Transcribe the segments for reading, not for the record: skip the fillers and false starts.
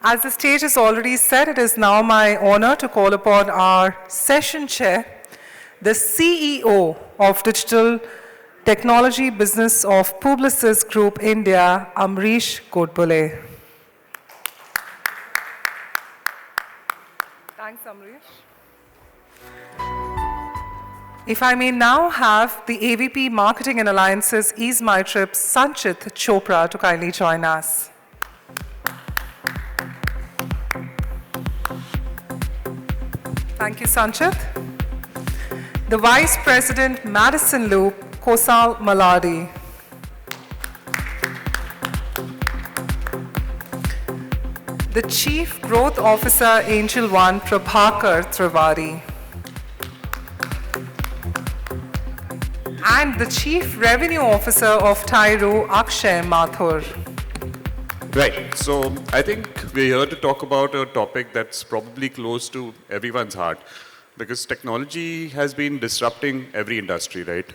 As the stage is already set, it is now my honor to call upon our session chair, the CEO of Digital Technology Business of Publicis Groupe India, Amaresh Godbole. Thanks, Amaresh. If I may now have the AVP Marketing and Alliances EaseMyTrip, Sanchit Chopra, to kindly join us. Thank you, Sanchit. The Vice President, Madison Loop, Kosal, Malladi. The Chief Growth Officer, Angel One, Prabhakar, Tiwari. And the Chief Revenue Officer of Tyroo, Akshay, Mathur. Right. So I think we're here to talk about a topic that's probably close to everyone's heart, because technology has been disrupting every industry, right?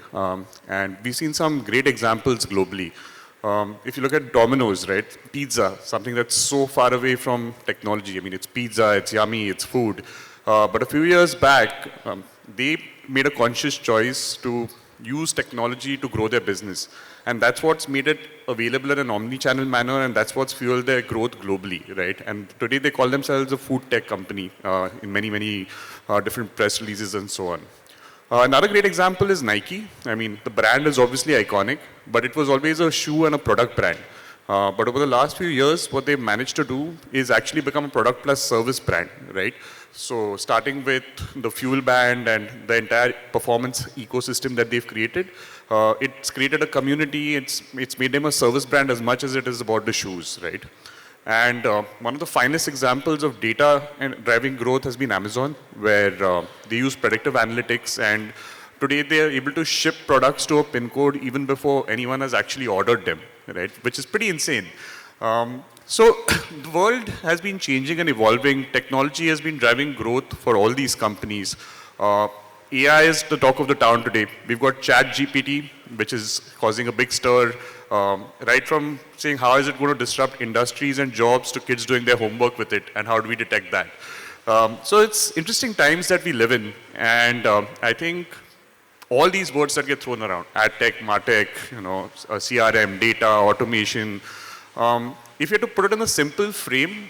And we've seen some great examples globally. If you look at Domino's, right? Pizza, something that's so far away from technology. I mean, it's pizza, it's yummy, it's food. But a few years back, they made a conscious choice to use technology to grow their business. And that's what's made it available in an omni-channel manner, and that's what's fueled their growth globally, right? And today they call themselves a food tech company in many different press releases and so on. Another great example is Nike. I mean, the brand is obviously iconic, but it was always a shoe and a product brand. But over the last few years, what they've managed to do is actually become a product plus service brand, right? So starting with the fuel band and the entire performance ecosystem that they've created, it's created a community, it's made them a service brand as much as it is about the shoes, right? And one of the finest examples of data and driving growth has been Amazon, where they use predictive analytics, and today they are able to ship products to a pin code even before anyone has actually ordered them, right? Which is pretty insane. So the world has been changing and evolving. Technology has been driving growth for all these companies. AI is the talk of the town today. We've got ChatGPT, which is causing a big stir, right from saying how is it going to disrupt industries and jobs to kids doing their homework with it, and how do we detect that? So it's interesting times that we live in, and I think all these words that get thrown around, ad tech, martech, CRM, data, automation, if you had to put it in a simple frame,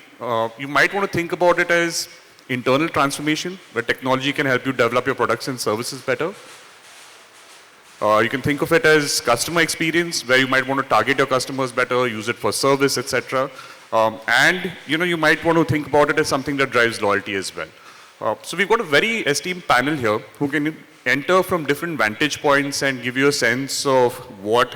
you might want to think about it as internal transformation, where technology can help you develop your products and services better. You can think of it as customer experience, where you might want to target your customers better, use it for service, etc. And you might want to think about it as something that drives loyalty as well. So we've got a very esteemed panel here who can enter from different vantage points and give you a sense of what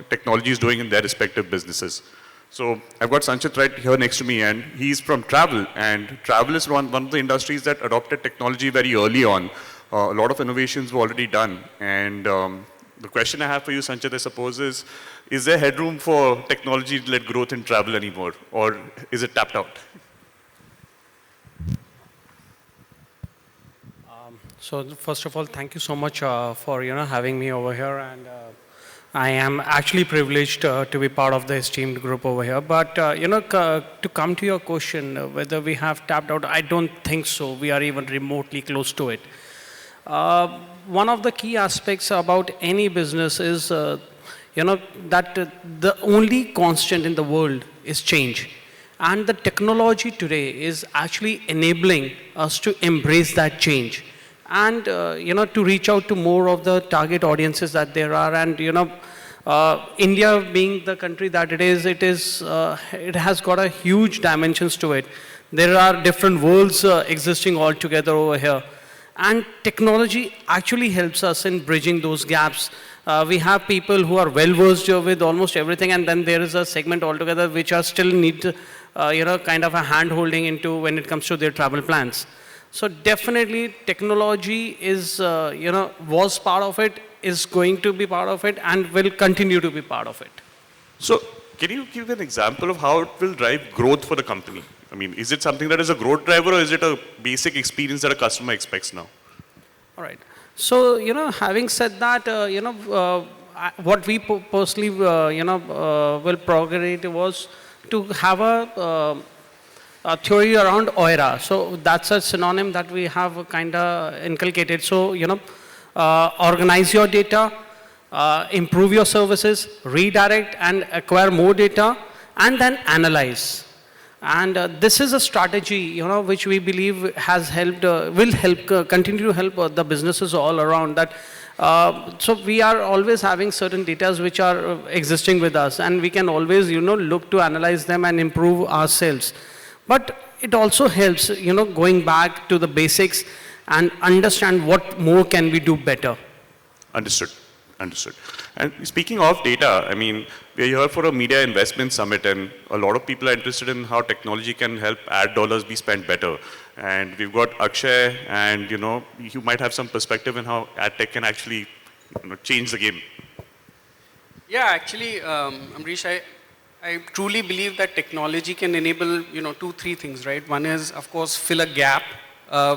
technology is doing in their respective businesses. So I've got Sanchit right here next to me, and he's from travel, and travel is one of the industries that adopted technology very early on. A lot of innovations were already done, and the question I have for you, Sanchit, I suppose is there headroom for technology-led growth in travel anymore, or is it tapped out? So first of all, thank you so much for having me over here, and I am actually privileged to be part of the esteemed group over here. But to come to your question, whether we have tapped out, I don't think so. We are even remotely close to it. One of the key aspects about any business is that the only constant in the world is change. And the technology today is actually enabling us to embrace that change. And, to reach out to more of the target audiences that there are. And, India being the country that it is, it has got a huge dimensions to it. There are different worlds existing all together over here. And technology actually helps us in bridging those gaps. We have people who are well-versed with almost everything, and then there is a segment altogether which are still need, kind of a hand-holding into when it comes to their travel plans. So definitely technology is, was part of it, is going to be part of it, and will continue to be part of it. So can you give an example of how it will drive growth for the company? I mean, is it something that is a growth driver, or is it a basic experience that a customer expects now? All right. So, having said that, what we personally, will progress was to have a theory around OIRA. So that's a synonym that we have kind of inculcated. So, organize your data, improve your services, redirect and acquire more data, and then analyze. And this is a strategy, which we believe has helped, will help, continue to help the businesses all around that. So we are always having certain data which are existing with us, and we can always, look to analyze them and improve ourselves. But it also helps, going back to the basics and understand what more can we do better. Understood. Understood. And speaking of data, I mean, we're here for a media investment summit, and a lot of people are interested in how technology can help ad dollars be spent better. And we've got Akshay, and you might have some perspective in how ad tech can actually change the game. Yeah, actually, Amaresh, I truly believe that technology can enable 2-3 things, right? One is, of course, fill a gap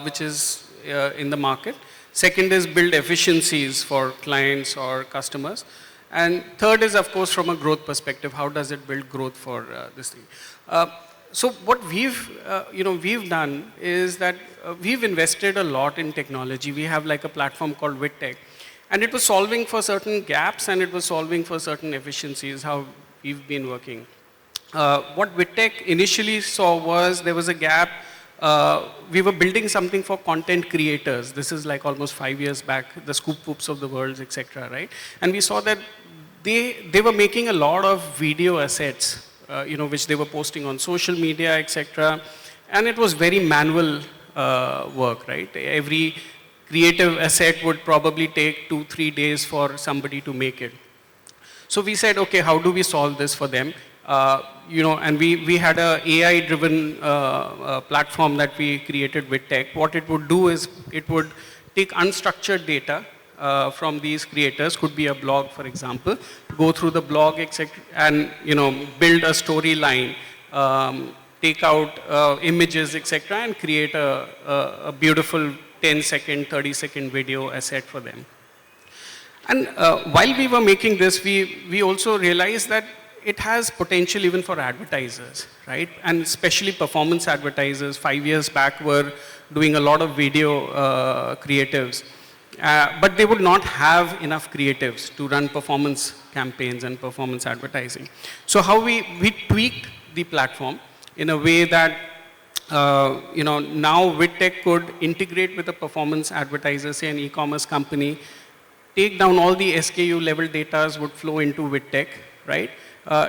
which is in the market. Second is build efficiencies for clients or customers. And third is, of course, from a growth perspective, how does it build growth for this thing? So what we've done is that we've invested a lot in technology. We have like a platform called VidTech, and it was solving for certain gaps and it was solving for certain efficiencies, how we've been working. What VidTech initially saw was there was a gap. We were building something for content creators. This is like almost 5 years back, the Scoop Whoops of the world, etc. Right? And we saw that they were making a lot of video assets, which they were posting on social media, etc. And it was very manual work, right? Every creative asset would probably take 2-3 days for somebody to make it. So we said, okay, how do we solve this for them? And we had a AI-driven platform that we created with tech. What it would do is it would take unstructured data from these creators, could be a blog, for example, go through the blog, etc., and build a storyline, take out images, etc., and create a beautiful 10-second, 30-second video asset for them. And while we were making this, we also realized that it has potential even for advertisers, right? And especially performance advertisers 5 years back were doing a lot of video creatives. But they would not have enough creatives to run performance campaigns and performance advertising. So how we tweaked the platform in a way that now VidTech could integrate with a performance advertiser, say an e-commerce company, take down all the SKU level data would flow into VidTech, right?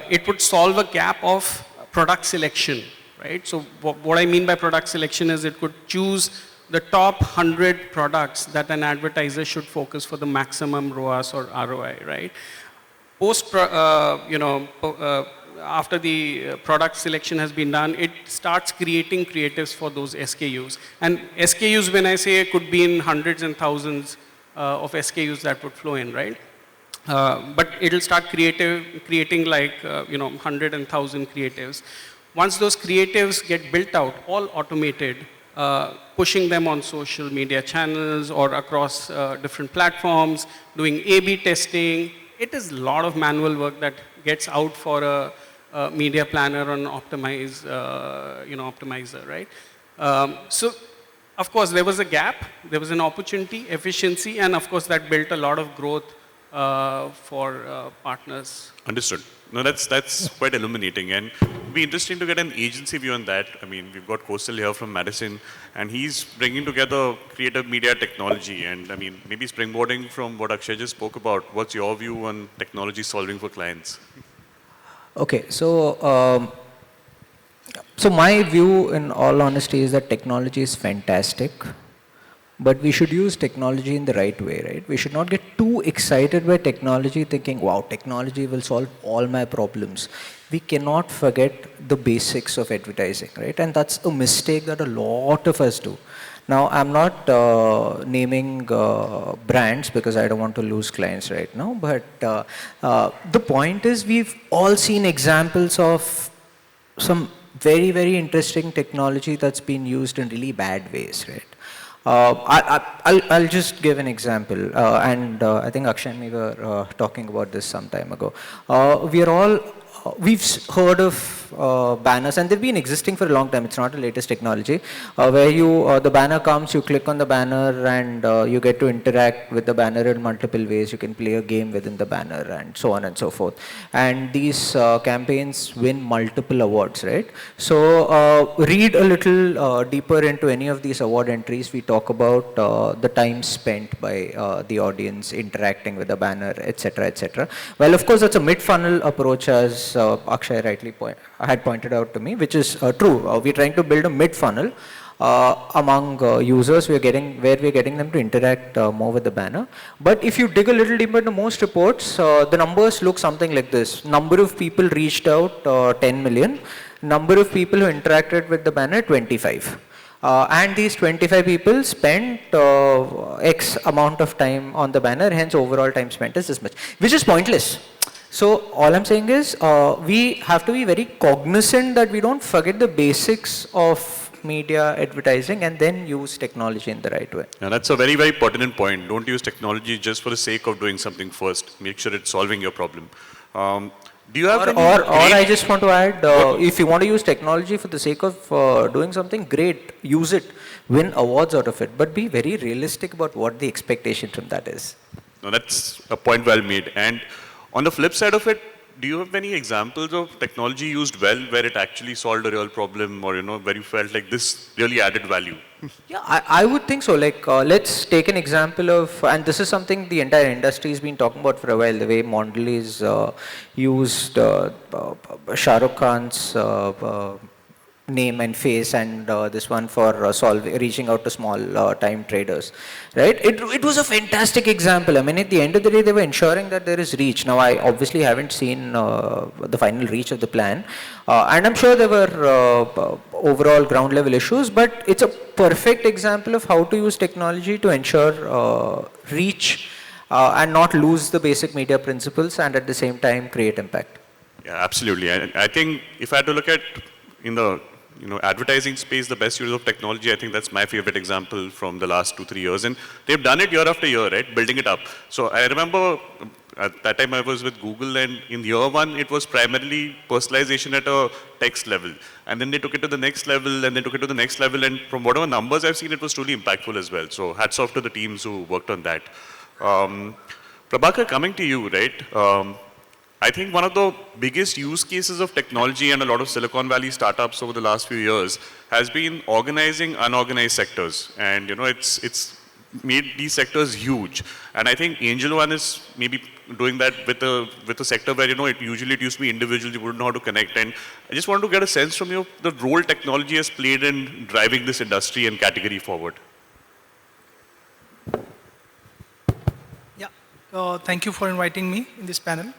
It would solve a gap of product selection, right? So what I mean by product selection is it could choose the top 100 products that an advertiser should focus for the maximum ROAS or ROI, right? After the product selection has been done, it starts creating creatives for those SKUs. And SKUs, when I say, it could be in hundreds and thousands of SKUs that would flow in, right? But it'll start creating like 100 and 1,000 creatives. Once those creatives get built out, all automated, pushing them on social media channels or across different platforms, doing A/B testing. It is a lot of manual work that gets out for a media planner or an optimizer, right? So, of course, there was a gap, there was an opportunity, efficiency, and of course, that built a lot of growth for partners. Understood. No, that's quite illuminating, and it'd be interesting to get an agency view on that. I mean, we've got Kosal here from Madison, and he's bringing together creative media technology, and I mean, maybe springboarding from what Akshay just spoke about. What's your view on technology solving for clients? Okay, so my view, in all honesty, is that technology is fantastic. But we should use technology in the right way, right? We should not get too excited by technology thinking, wow, technology will solve all my problems. We cannot forget the basics of advertising, right? And that's a mistake that a lot of us do. Now, I'm not naming brands because I don't want to lose clients right now, but the point is we've all seen examples of some very, very interesting technology that's been used in really bad ways, right? I'll just give an example, and I think Akshay and me were talking about this some time ago. We are all heard of banners, and they've been existing for a long time. It's not the latest technology, where the banner comes, you click on the banner, and you get to interact with the banner in multiple ways. You can play a game within the banner, and so on and so forth. And these campaigns win multiple awards, right? So read a little deeper into any of these award entries. We talk about the time spent by the audience interacting with the banner, etc., etc. Well, of course, that's a mid-funnel approach, as Akshay rightly had pointed out to me, which is true. We're trying to build a mid-funnel among users. We're getting them to interact more with the banner. But if you dig a little deeper into most reports, the numbers look something like this. Number of people reached out, 10 million. Number of people who interacted with the banner, 25. And these 25 people spent X amount of time on the banner, hence overall time spent is this much, which is pointless. So all I'm saying is we have to be very cognizant that we don't forget the basics of media advertising and then use technology in the right way. Yeah, that's a very, very pertinent point. Don't use technology just for the sake of doing something first. Make sure it's solving your problem. Do you have or I just want to add, if you want to use technology for the sake of doing something, great, use it, win awards out of it, but be very realistic about what the expectation from that is. No, that's a point well made. And on the flip side of it, do you have any examples of technology used well where it actually solved a real problem, or where you felt like this really added value? Yeah, I would think so. Like, let's take an example of, and this is something the entire industry has been talking about for a while, the way Mondelez used Shah Rukh Khan's name and face, and this one for reaching out to small time traders, right? It was a fantastic example. I mean, at the end of the day, they were ensuring that there is reach. Now, I obviously haven't seen the final reach of the plan, and I'm sure there were overall ground level issues, but it's a perfect example of how to use technology to ensure reach and not lose the basic media principles, and at the same time create impact. Yeah, absolutely. I think if I had to look at in the advertising space, the best use of technology, I think that's my favorite example from the last 2-3 years. And they've done it year after year, right? Building it up. So I remember at that time I was with Google, and in year one, it was primarily personalization at a text level. And then they took it to the next level, and they took it to the next level. And from whatever numbers I've seen, it was truly impactful as well. So hats off to the teams who worked on that. Prabhakar, coming to you, right? I think one of the biggest use cases of technology and a lot of Silicon Valley startups over the last few years has been organizing unorganized sectors. And it's made these sectors huge. And I think Angel One is maybe doing that with a sector where it used to be individuals, you wouldn't know how to connect. And I just want to get a sense from you the role technology has played in driving this industry and category forward. Yeah, thank you for inviting me in this panel.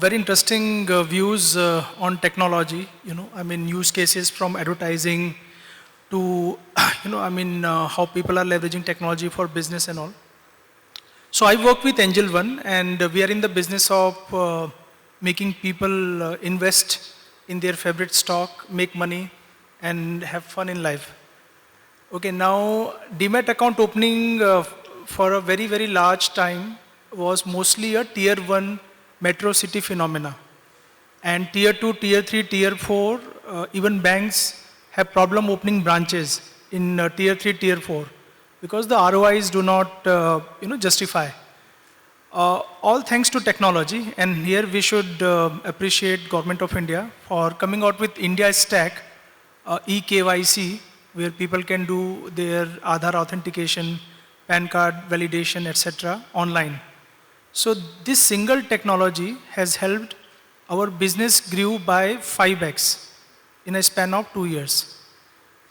Very interesting views on technology, I mean, use cases from advertising to, how people are leveraging technology for business and all. So I work with Angel One, and we are in the business of making people invest in their favorite stock, make money, and have fun in life. Okay, now, Demat account opening for a very, very large time was mostly a tier 1 metro city phenomena. And tier 2, tier 3, tier 4, even banks have problem opening branches in tier 3, tier 4 because the ROIs do not justify. All thanks to technology, and here we should appreciate Government of India for coming out with India Stack, eKYC, where people can do their Aadhaar authentication, PAN card validation, etc. online. So this single technology has helped our business grew by 5x in a span of 2 years.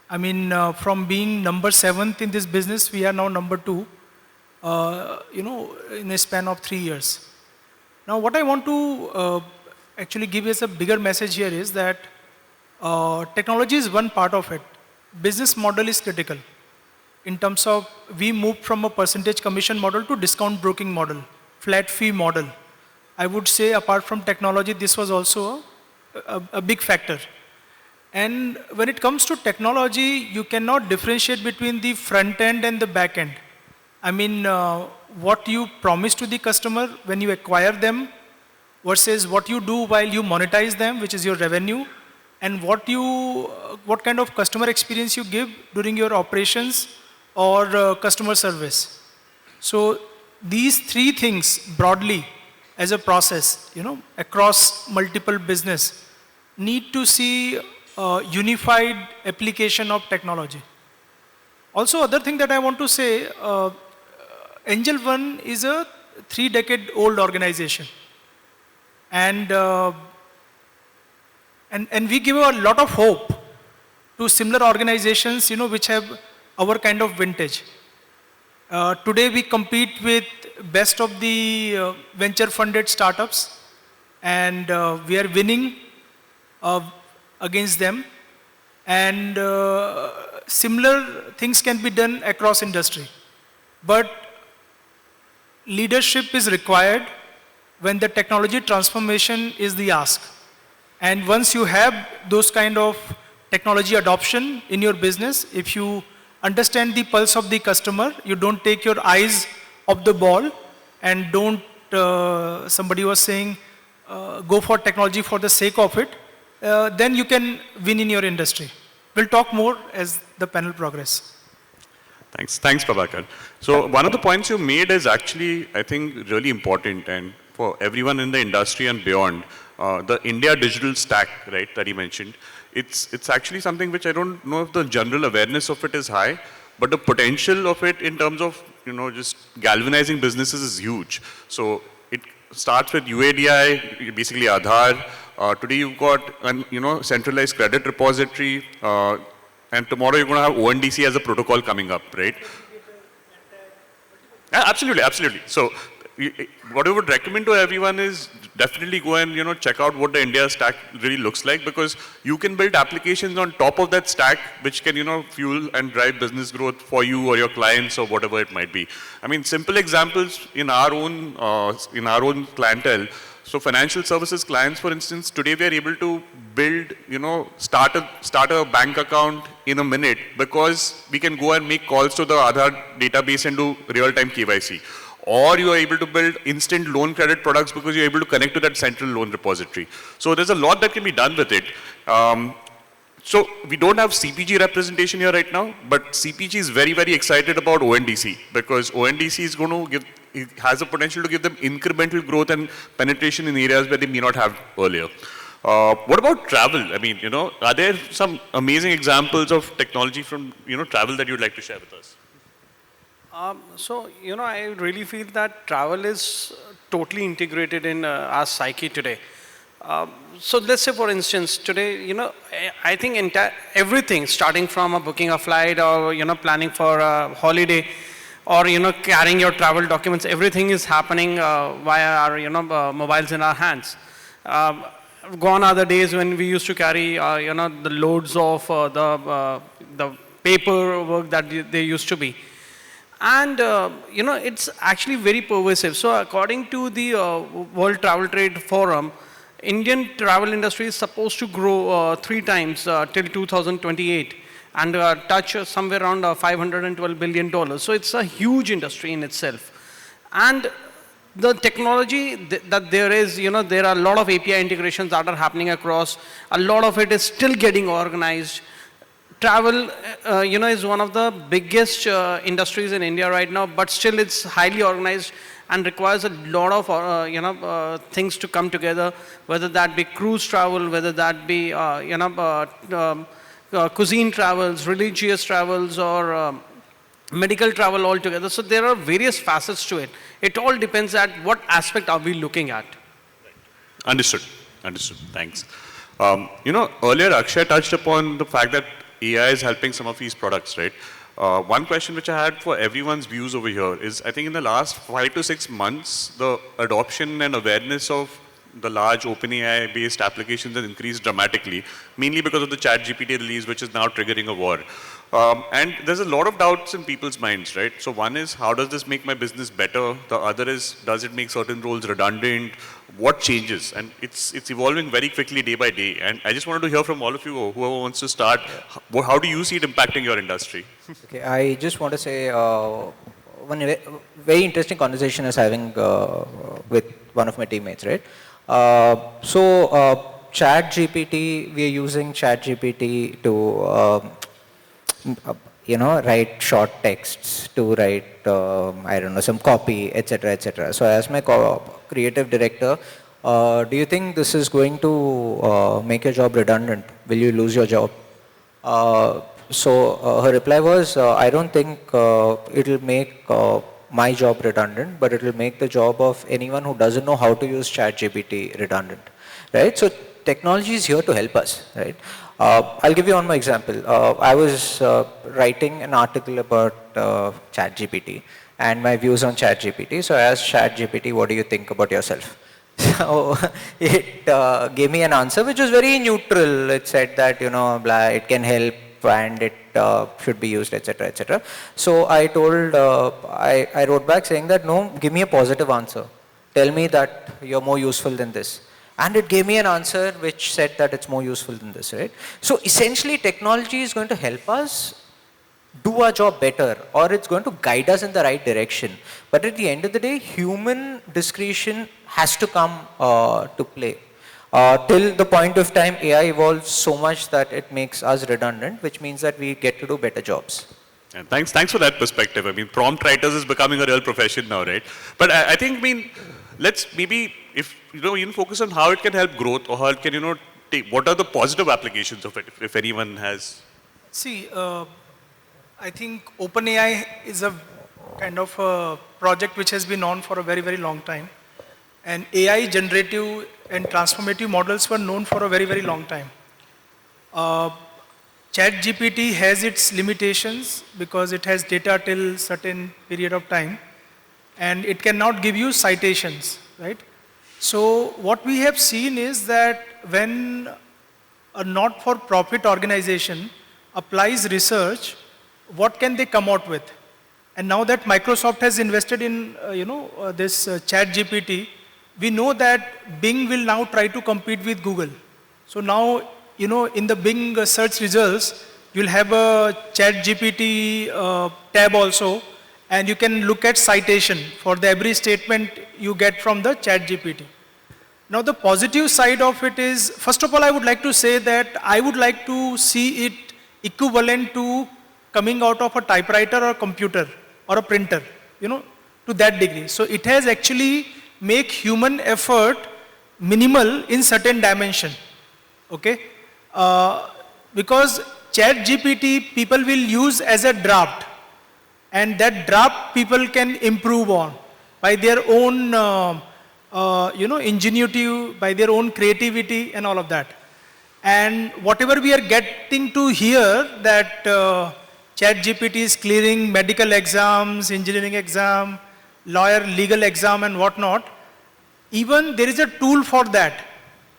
I mean, from being number 7th in this business, we are now number 2, in a span of 3 years. Now, what I want to actually give as a bigger message here is that technology is one part of it. Business model is critical. In terms of, we moved from a percentage commission model to discount broking model. Flat fee model. I would say apart from technology, this was also a big factor. And when it comes to technology, you cannot differentiate between the front end and the back end. I mean, what you promise to the customer when you acquire them versus what you do while you monetize them, which is your revenue, and what kind of customer experience you give during your operations or customer service. So these three things broadly as a process, across multiple business, need to see unified application of technology. Also, other thing that I want to say, Angel One is a 3-decade-old organization. And we give a lot of hope to similar organizations, which have our kind of vintage. Today we compete with best of the venture-funded startups, and we are winning against them. And similar things can be done across industry. But leadership is required when the technology transformation is the ask. And once you have those kind of technology adoption in your business, if you understand the pulse of the customer, you don't take your eyes off the ball and don't, somebody was saying, go for technology for the sake of it, then you can win in your industry. We'll talk more as the panel progress. Thanks, Prabhakar. So one of the points you made is actually, I think, really important, and for everyone in the industry and beyond, the India digital stack, right, that he mentioned. It's actually something which I don't know if the general awareness of it is high, but the potential of it in terms of, just galvanizing businesses is huge. So it starts with UADI, basically Aadhaar. Today you've got an, centralized credit repository, and tomorrow you're going to have ONDC as a protocol coming up, right? Yeah, absolutely, absolutely. So what I would recommend to everyone is definitely go and check out what the India stack really looks like, because you can build applications on top of that stack which can fuel and drive business growth for you or your clients or whatever it might be. I mean, simple examples in our own clientele. So financial services clients, for instance, today we are able to build, start a bank account in a minute, because we can go and make calls to the Aadhaar database and do real-time KYC. Or you are able to build instant loan credit products because you're able to connect to that central loan repository. So there's a lot that can be done with it. So we don't have CPG representation here right now, but CPG is very, very excited about ONDC, because ONDC is going to it has the potential to give them incremental growth and penetration in areas where they may not have earlier. What about travel? I mean, are there some amazing examples of technology from, travel that you'd like to share with us? I really feel that travel is totally integrated in our psyche today. So let's say, for instance, today, I think everything, starting from booking a flight or, planning for a holiday, or, carrying your travel documents, everything is happening via our, mobiles in our hands. Gone are the days when we used to carry, the loads of the paperwork that they used to be. And, it's actually very pervasive. So according to the World Travel Trade Forum, Indian travel industry is supposed to grow 3 times till 2028 and touch somewhere around $512 billion. So it's a huge industry in itself. And the technology that there is, there are a lot of API integrations that are happening across. A lot of it is still getting organized. Travel, is one of the biggest industries in India right now, but still it's highly organized and requires a lot of, things to come together, whether that be cruise travel, whether that be, cuisine travels, religious travels, or medical travel altogether. So there are various facets to it. It all depends at what aspect are we looking at. Understood. Thanks. Earlier Akshay touched upon the fact that AI is helping some of these products, right? One question which I had for everyone's views over here is, I think in the last 5 to 6 months, the adoption and awareness of the large OpenAI based applications has increased dramatically, mainly because of the ChatGPT release, which is now triggering a war. And there's a lot of doubts in people's minds, right? So one is, how does this make my business better? The other is, does it make certain roles redundant? What changes? And it's evolving very quickly day by day. And I just wanted to hear from all of you, whoever wants to start, how do you see it impacting your industry? Okay, I just want to say one very interesting conversation I was having with one of my teammates, right? ChatGPT, we are using ChatGPT to write short texts, to write, I don't know, some copy, etc., etc. So as my creative director, do you think this is going to make your job redundant? Will you lose your job? Her reply was, I don't think it will make my job redundant, but it will make the job of anyone who doesn't know how to use ChatGPT redundant, right? So technology is here to help us, right? I'll give you one more example. I was writing an article about ChatGPT and my views on ChatGPT. So I asked ChatGPT, what do you think about yourself? So it gave me an answer which was very neutral. It said that, it can help and it should be used, etc., etc. So I told, I wrote back saying that, no, give me a positive answer. Tell me that you're more useful than this. And it gave me an answer which said that it's more useful than this, right? So essentially technology is going to help us do our job better, or it's going to guide us in the right direction. But at the end of the day, human discretion has to come to play. Till the point of time AI evolves so much that it makes us redundant, which means that we get to do better jobs. And thanks for that perspective. I mean, prompt writers is becoming a real profession now, right? But I think, let's maybe, if even focus on how it can help growth, or how it can, what are the positive applications of it, if anyone has. See, I think OpenAI is a kind of a project which has been on for a very, very long time. And AI generative and transformative models were known for a very, very long time. ChatGPT has its limitations because it has data till certain period of time, and it cannot give you citations, right? So what we have seen is that when a not-for-profit organization applies research, what can they come out with? And now that Microsoft has invested in this ChatGPT, we know that Bing will now try to compete with Google. So now, in the Bing search results, you'll have a ChatGPT tab also, and you can look at citation for every statement you get from the ChatGPT. Now the positive side of it is, first of all, I would like to say that I would like to see it equivalent to coming out of a typewriter or a computer or a printer, to that degree. So it has actually make human effort minimal in certain dimension, okay? Because ChatGPT people will use as a draft, and that draft people can improve on by their own, ingenuity, by their own creativity and all of that. And whatever we are getting to hear that ChatGPT is clearing medical exams, engineering exam, lawyer, legal exam and whatnot, even there is a tool for that.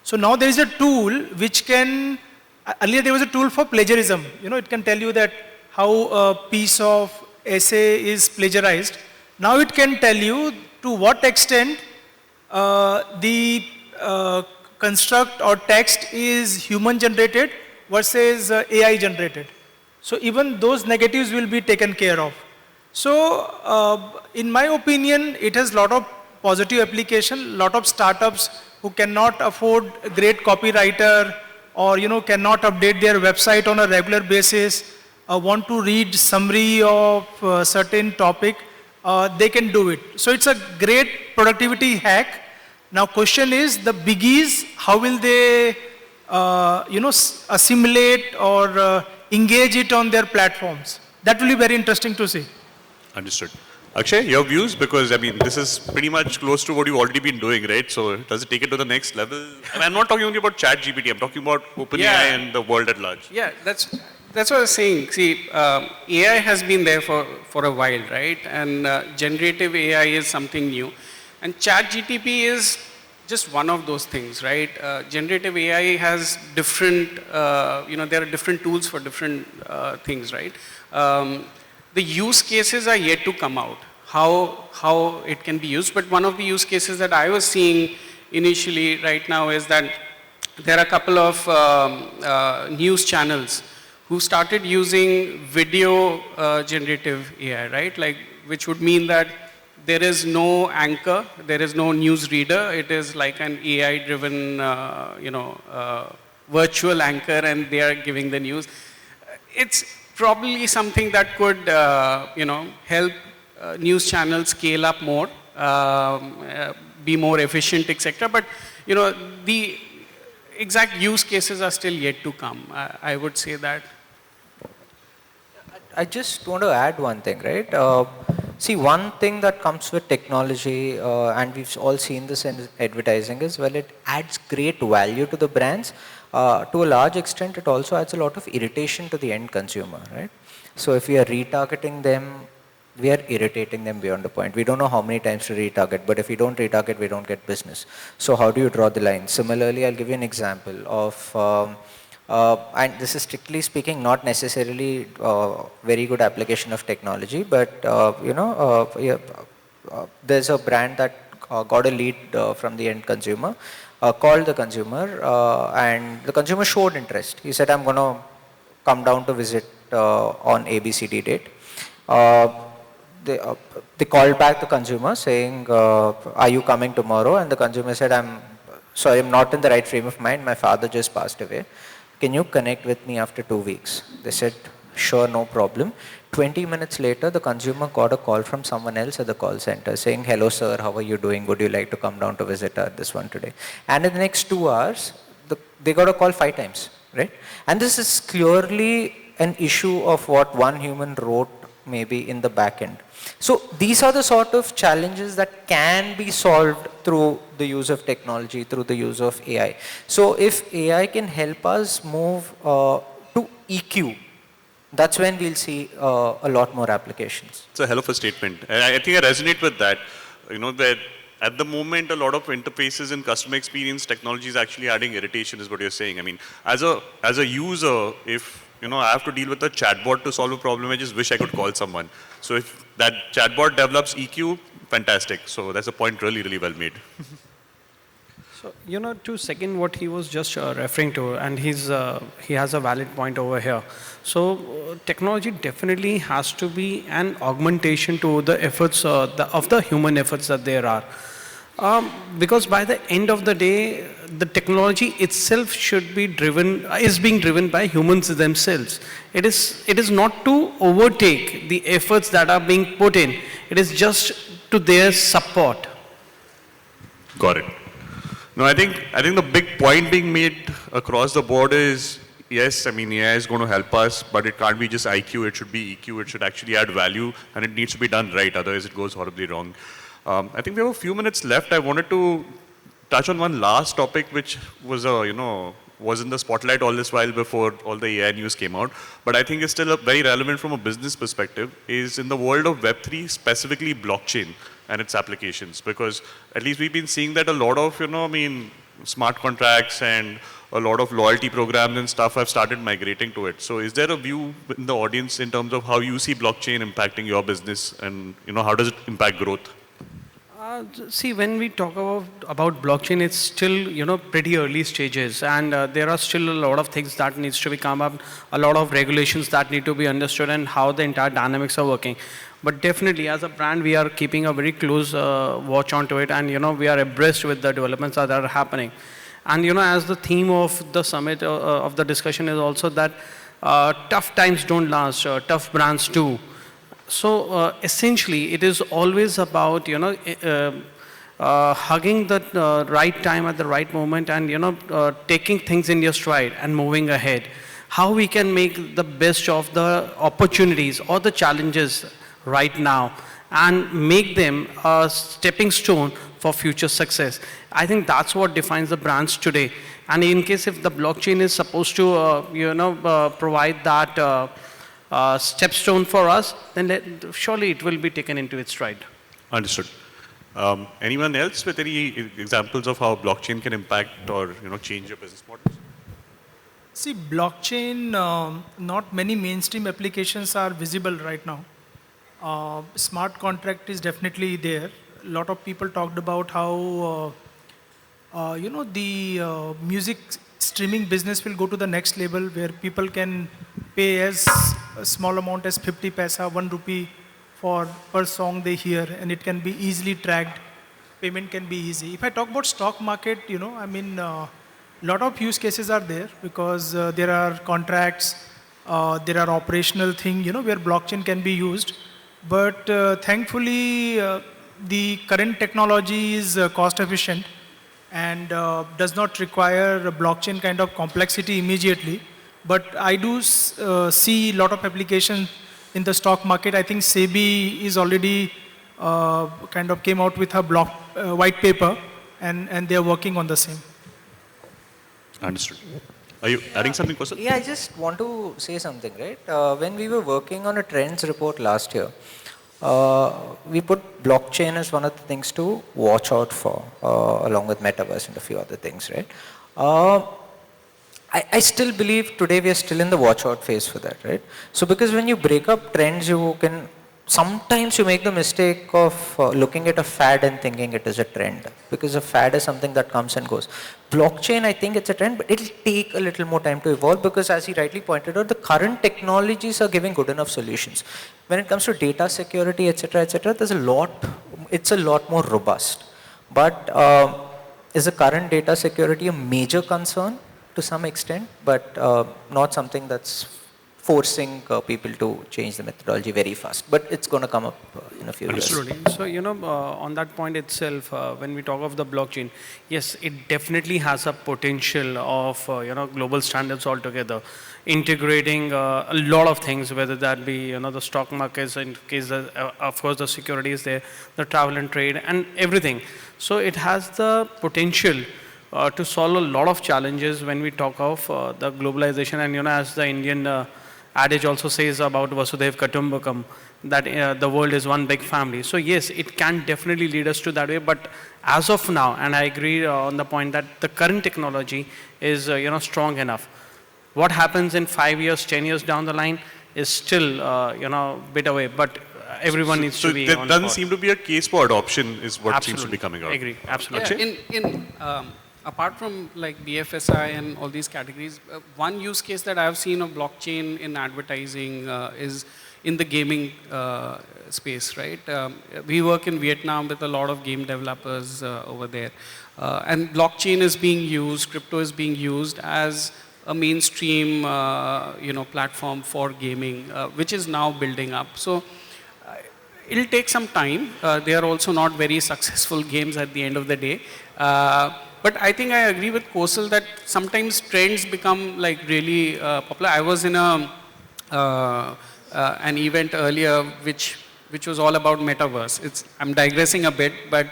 So now there is a tool which can, earlier there was a tool for plagiarism. It can tell you that how a piece of essay is plagiarized. Now it can tell you to what extent the construct or text is human generated versus AI generated. So even those negatives will be taken care of. So in my opinion, it has a lot of positive application, lot of startups who cannot afford a great copywriter or cannot update their website on a regular basis, want to read summary of a certain topic, they can do it. So it's a great productivity hack. Now question is, the biggies, how will they assimilate or engage it on their platforms? That will be very interesting to see. Understood. Akshay, your views? Because, this is pretty much close to what you've already been doing, right? So, does it take it to the next level? I'm not talking only about ChatGPT, I'm talking about OpenAI and the world at large. Yeah, that's what I was saying. See, AI has been there for a while, right? And generative AI is something new. And ChatGPT is just one of those things, right? Generative AI has different, there are different tools for different things, right? The use cases are yet to come out, how it can be used. But one of the use cases that I was seeing initially right now is that there are a couple of news channels who started using video generative AI, right? Which would mean that there is no anchor, there is no news reader. It is like an AI-driven, virtual anchor, and they are giving the news. It's probably something that could, help news channels scale up more, be more efficient, etc. But, the exact use cases are still yet to come. I would say that. I just want to add one thing, right? See, one thing that comes with technology, and we've all seen this in advertising as well, it adds great value to the brands. To a large extent, it also adds a lot of irritation to the end consumer, right? So if we are retargeting them, we are irritating them beyond the point. We don't know how many times to retarget, but if we don't retarget, we don't get business. So how do you draw the line? Similarly, I'll give you an example of and this is strictly speaking not necessarily very good application of technology, but there's a brand that got a lead from the end consumer, called the consumer, and the consumer showed interest. He said, I'm going to come down to visit on ABCD date. They called back the consumer saying, are you coming tomorrow? And the consumer said, I'm sorry, I'm not in the right frame of mind. My father just passed away. Can you connect with me after 2 weeks? They said, sure, no problem. 20 minutes later, the consumer got a call from someone else at the call center saying, hello sir, how are you doing? Would you like to come down to visit this one today? And in the next 2 hours, they got a call 5 times, right? And this is clearly an issue of what one human wrote maybe in the back end. So these are the sort of challenges that can be solved through the use of technology, through the use of AI. So if AI can help us move to EQ, that's when we'll see a lot more applications. It's a hell of a statement. I think I resonate with that. That at the moment, a lot of interfaces in customer experience technology is actually adding irritation, is what you're saying. I mean, as a user, if I have to deal with a chatbot to solve a problem, I just wish I could call someone. So if that chatbot develops EQ, fantastic. So that's a point really, really well made. So, to second what he was just referring to, and he has a valid point over here. So, technology definitely has to be an augmentation to the efforts of the human efforts that there are. Because by the end of the day, the technology itself is being driven by humans themselves. It is not to overtake the efforts that are being put in. It is just to their support. Got it. No, I think the big point being made across the board is, yes, I mean, AI is going to help us, but it can't be just IQ, it should be EQ, it should actually add value, and it needs to be done right, otherwise it goes horribly wrong. I think we have a few minutes left. I wanted to touch on one last topic, which was was in the spotlight all this while before all the AI news came out, but I think it's still very relevant from a business perspective, is in the world of Web3, specifically blockchain and its applications, because at least we've been seeing that a lot of, smart contracts and a lot of loyalty programs and stuff have started migrating to it. So is there a view in the audience in terms of how you see blockchain impacting your business, and how does it impact growth? See, when we talk about blockchain, it's still, pretty early stages, and there are still a lot of things that needs to be come up, a lot of regulations that need to be understood, and how the entire dynamics are working. But definitely, as a brand, we are keeping a very close watch onto it, and, we are abreast with the developments that are happening. And, as the theme of the summit, of the discussion is also that tough times don't last, tough brands do. So essentially, it is always about hugging the right time at the right moment, and taking things in your stride and moving ahead. How we can make the best of the opportunities or the challenges right now, and make them a stepping stone for future success. I think that's what defines the brands today. And in case if the blockchain is supposed to provide that stepstone for us, then surely it will be taken into its stride. Understood. Anyone else with any examples of how blockchain can impact or change your business models? See, blockchain, not many mainstream applications are visible right now. Smart contract is definitely there. A lot of people talked about how the music streaming business will go to the next level, where people can pay as a small amount as 50 paisa, 1 rupee for per song they hear, and it can be easily tracked. Payment can be easy. If I talk about stock market, I mean, lot of use cases are there because there are contracts, there are operational things, where blockchain can be used. But thankfully, the current technology is cost efficient and does not require a blockchain kind of complexity immediately. But I do see a lot of applications in the stock market. I think SEBI is already kind of came out with a white paper, and they are working on the same. Understood. Are you adding something, Kosal? Yeah, I just want to say something, right? When we were working on a trends report last year, we put blockchain as one of the things to watch out for, along with metaverse and a few other things, right? I still believe today we are still in the watch out phase for that, right? So because when you break up trends, sometimes you make the mistake of looking at a fad and thinking it is a trend, because a fad is something that comes and goes. Blockchain, I think it's a trend, but it'll take a little more time to evolve, because as he rightly pointed out, the current technologies are giving good enough solutions. When it comes to data security, etc., it's a lot more robust. But is the current data security a major concern to some extent, but not something that's forcing people to change the methodology very fast, but it's going to come up in a few years. Absolutely. So, on that point itself, when we talk of the blockchain, yes, it definitely has a potential of, global standards altogether, integrating a lot of things, whether that be, the stock markets, in case, of course, the security is there, the travel and trade, and everything. So, it has the potential to solve a lot of challenges when we talk of the globalization, and, as the Indian adage also says about Vasudhaiv Kutumbakam, that the world is one big family. So yes, it can definitely lead us to that way, but as of now, and I agree on the point that the current technology is strong enough. What happens in 5 years, 10 years down the line is still a bit away, but everyone needs to be there on doesn't board. seem to be a case for adoption is what Absolutely. seems to be coming out. Agree, absolutely. Yeah, apart from like BFSI and all these categories, one use case that I've seen of blockchain in advertising is in the gaming space, right? We work in Vietnam with a lot of game developers over there. And blockchain is being used, crypto is being used as a mainstream platform for gaming, which is now building up. So it'll take some time. They are also not very successful games at the end of the day. But I think I agree with Kosal that sometimes trends become like really popular. I was in an event earlier which was all about metaverse. I'm digressing a bit, but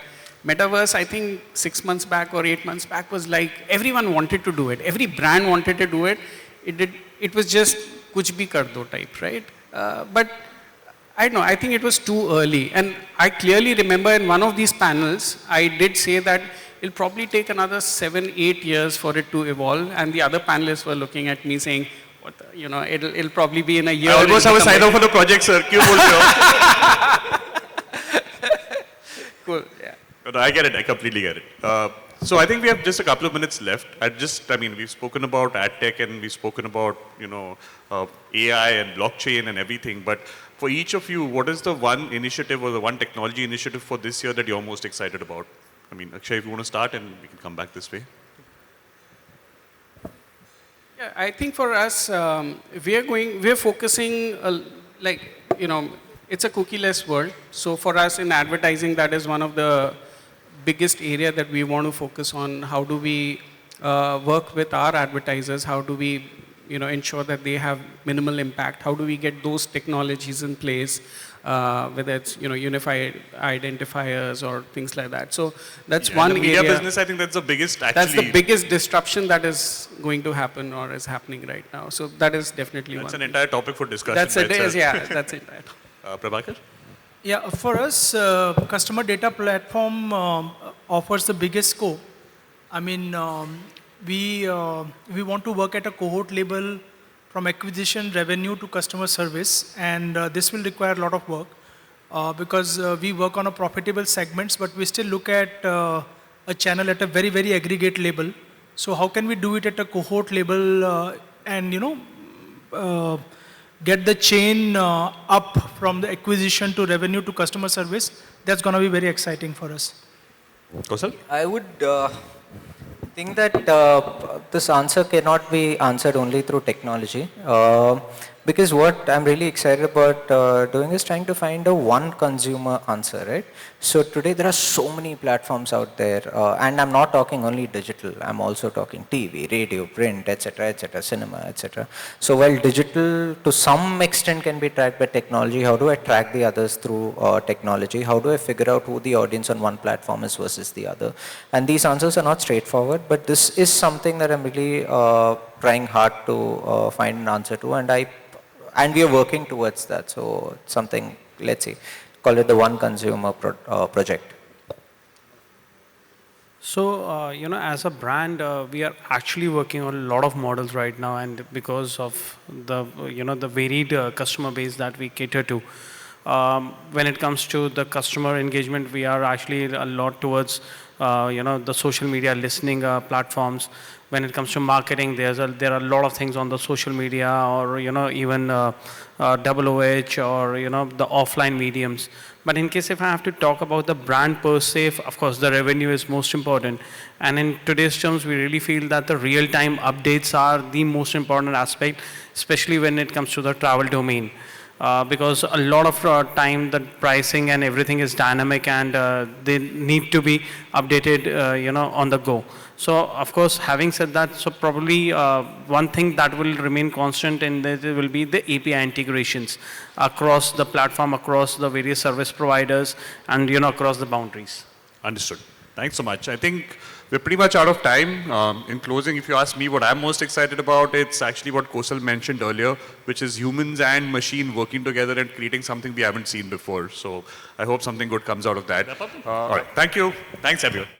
metaverse, I think 6 months back or 8 months back was like everyone wanted to do it. Every brand wanted to do it. It was just kuch bhi kar do type, right? But I don't know, I think it was too early. And I clearly remember in one of these panels, I did say that it'll probably take another 7-8 years for it to evolve. And the other panelists were looking at me saying, it'll probably be in a year. I almost have a sign off for the project, sir. Kyun bol rahe ho? Cool, yeah. No, I get it. I completely get it. So I think we have just a couple of minutes left. We've spoken about ad tech and we've spoken about, AI and blockchain and everything. But for each of you, what is the one initiative or the one technology initiative for this year that you're most excited about? Akshay, if you want to start, and we can come back this way. Yeah, I think for us, we're focusing, it's a cookie-less world. So for us in advertising, that is one of the biggest area that we want to focus on. How do we work with our advertisers? How do we, ensure that they have minimal impact? How do we get those technologies in place? Whether it's unified identifiers or things like that. So that's one in the media area. business, I think that's the biggest That's the biggest disruption that is going to happen or is happening right now. So that is definitely That's one. an entire topic for discussion. That's by it. itself. Yeah, that's it. Prabhakar? Yeah, for us, customer data platform offers the biggest scope. We want to work at a cohort level from acquisition, revenue to customer service, and this will require a lot of work because we work on a profitable segments, but we still look at a channel at a very, very aggregate level. So how can we do it at a cohort level and get the chain up from the acquisition to revenue to customer service, that's going to be very exciting for us. Kosal? I would think that this answer cannot be answered only through technology. Because what I'm really excited about doing is trying to find a one consumer answer, right? So today there are so many platforms out there, and I'm not talking only digital, I'm also talking TV, radio, print, etc., cinema, etc. So while digital to some extent can be tracked by technology, how do I track the others through technology? How do I figure out who the audience on one platform is versus the other? And these answers are not straightforward, but this is something that I'm really trying hard to find an answer to, and we are working towards that. So it's something, let's see, call it the one consumer project. So, as a brand, we are actually working on a lot of models right now, and because of the, the varied customer base that we cater to, when it comes to the customer engagement, we are actually a lot towards, the social media listening platforms. When it comes to marketing, there are a lot of things on the social media, or even OOH, or the offline mediums. But in case if I have to talk about the brand per se, of course the revenue is most important. And in today's terms, we really feel that the real-time updates are the most important aspect, especially when it comes to the travel domain. Because a lot of time the pricing and everything is dynamic, and they need to be updated on the go. So of course, having said that, so probably one thing that will remain constant in this will be the API integrations across the platform, across the various service providers, and across the boundaries. Understood. Thanks so much. I think we're pretty much out of time. In closing, if you ask me what I'm most excited about, it's actually what Kosal mentioned earlier, which is humans and machine working together and creating something we haven't seen before. So I hope something good comes out of that. All right. Thank you. Thanks, everyone.